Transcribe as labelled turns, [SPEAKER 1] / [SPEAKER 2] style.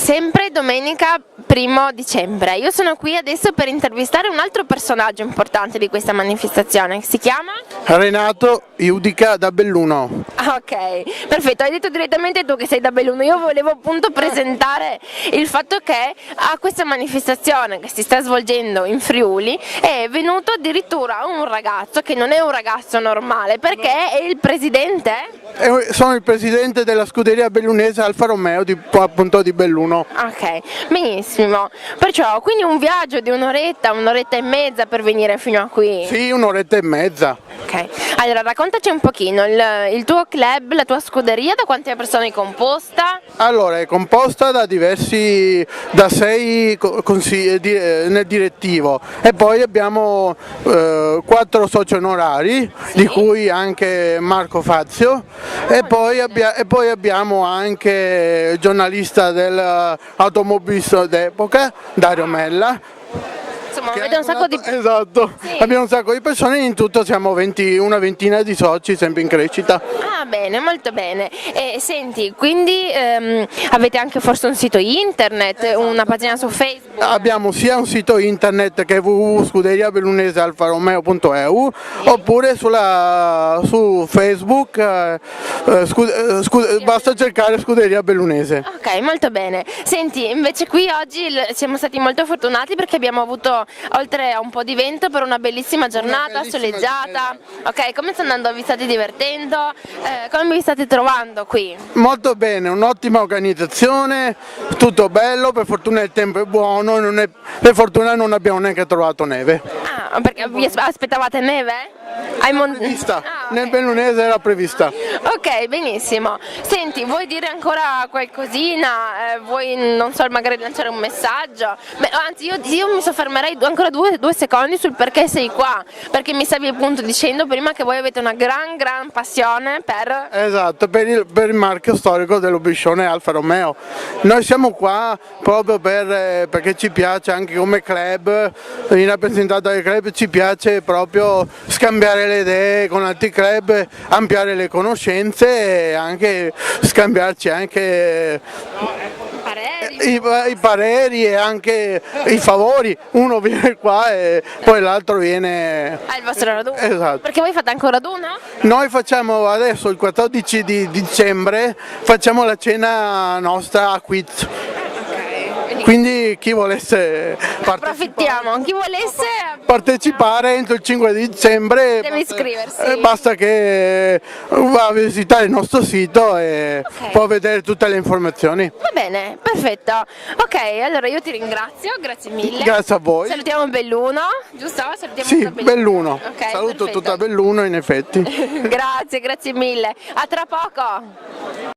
[SPEAKER 1] sempre domenica 1° dicembre. Io sono qui adesso per intervistare un altro personaggio importante di questa manifestazione. Si chiama?
[SPEAKER 2] Renato Iudica da Belluno.
[SPEAKER 1] Ah, ok, perfetto, hai detto direttamente tu che sei da Belluno. Io volevo appunto presentare il fatto che a questa manifestazione che si sta svolgendo in Friuli è venuto addirittura un ragazzo che non è un ragazzo normale, perché è il presidente?
[SPEAKER 2] Sono il presidente della scuderia bellunese Alfa Romeo appunto di Belluno.
[SPEAKER 1] Ok, benissimo. Perciò, quindi un viaggio di un'oretta e mezza per venire fino a qui?
[SPEAKER 2] Sì, un'oretta e mezza.
[SPEAKER 1] Ok, allora raccontaci un pochino, il tuo club, la tua scuderia, da quante persone è composta?
[SPEAKER 2] Allora, è composta da 6 nel direttivo e poi abbiamo 4 soci onorari,
[SPEAKER 1] Sì.
[SPEAKER 2] di cui anche Marco Fazio, e poi abbiamo anche il giornalista dell'automobilista d'epoca, Dario Mella.
[SPEAKER 1] Insomma, avete un sacco di...
[SPEAKER 2] Esatto,
[SPEAKER 1] Sì.
[SPEAKER 2] abbiamo un sacco di persone, in tutto siamo una ventina di soci, sempre in crescita.
[SPEAKER 1] Ah, bene, molto bene. E senti, quindi avete anche forse un sito internet, una pagina su Facebook?
[SPEAKER 2] Abbiamo sia un sito internet che è www.scuderiabellunesealfaromeo.eu, oppure su Facebook, basta cercare Scuderia Bellunese.
[SPEAKER 1] Ok, molto bene. Senti, invece qui oggi siamo stati molto fortunati perché abbiamo avuto, oltre a un po' di vento, per una bellissima giornata soleggiata. Ok, come sta andando? Vi state divertendo? Come vi state trovando qui?
[SPEAKER 2] Molto bene, un'ottima organizzazione, tutto bello, per fortuna il tempo è buono, per fortuna non abbiamo neanche trovato neve.
[SPEAKER 1] Ah, perché vi aspettavate neve?
[SPEAKER 2] Prevista,
[SPEAKER 1] Ah, ok.
[SPEAKER 2] nel Bellunese era prevista.
[SPEAKER 1] Ok, benissimo. Senti, vuoi dire ancora qualcosina? Vuoi, non so, magari lanciare un messaggio? Beh, anzi, io mi soffermerei ancora due secondi sul perché sei qua, perché mi stavi appunto dicendo prima che voi avete una gran passione per...
[SPEAKER 2] Esatto, per il marchio storico dell'Obiscione Alfa Romeo. Noi siamo qua proprio perché ci piace anche come club, in rappresentata del club ci piace proprio scambiare le idee con altri club, ampliare le conoscenze e anche scambiarci anche i pareri e anche i favori. Uno viene qua e poi l'altro viene...
[SPEAKER 1] Ah, il vostro raduno?
[SPEAKER 2] Esatto.
[SPEAKER 1] Perché voi fate anche un raduno?
[SPEAKER 2] Noi facciamo adesso il 14 di dicembre, facciamo la cena nostra a Quiz. Quindi chi volesse
[SPEAKER 1] Approfittiamo, chi volesse
[SPEAKER 2] partecipare entro il 5 di dicembre
[SPEAKER 1] deve iscriversi.
[SPEAKER 2] basta che va a visitare il nostro sito e
[SPEAKER 1] Ok.
[SPEAKER 2] può vedere tutte le informazioni.
[SPEAKER 1] Va bene, perfetto. Ok, allora io ti ringrazio, grazie mille.
[SPEAKER 2] Grazie a voi.
[SPEAKER 1] Salutiamo Belluno, giusto? Salutiamo
[SPEAKER 2] Sì,
[SPEAKER 1] tutta
[SPEAKER 2] Belluno.
[SPEAKER 1] Ok,
[SPEAKER 2] Saluto
[SPEAKER 1] perfetto.
[SPEAKER 2] tutta Belluno in effetti.
[SPEAKER 1] Grazie mille. A tra poco.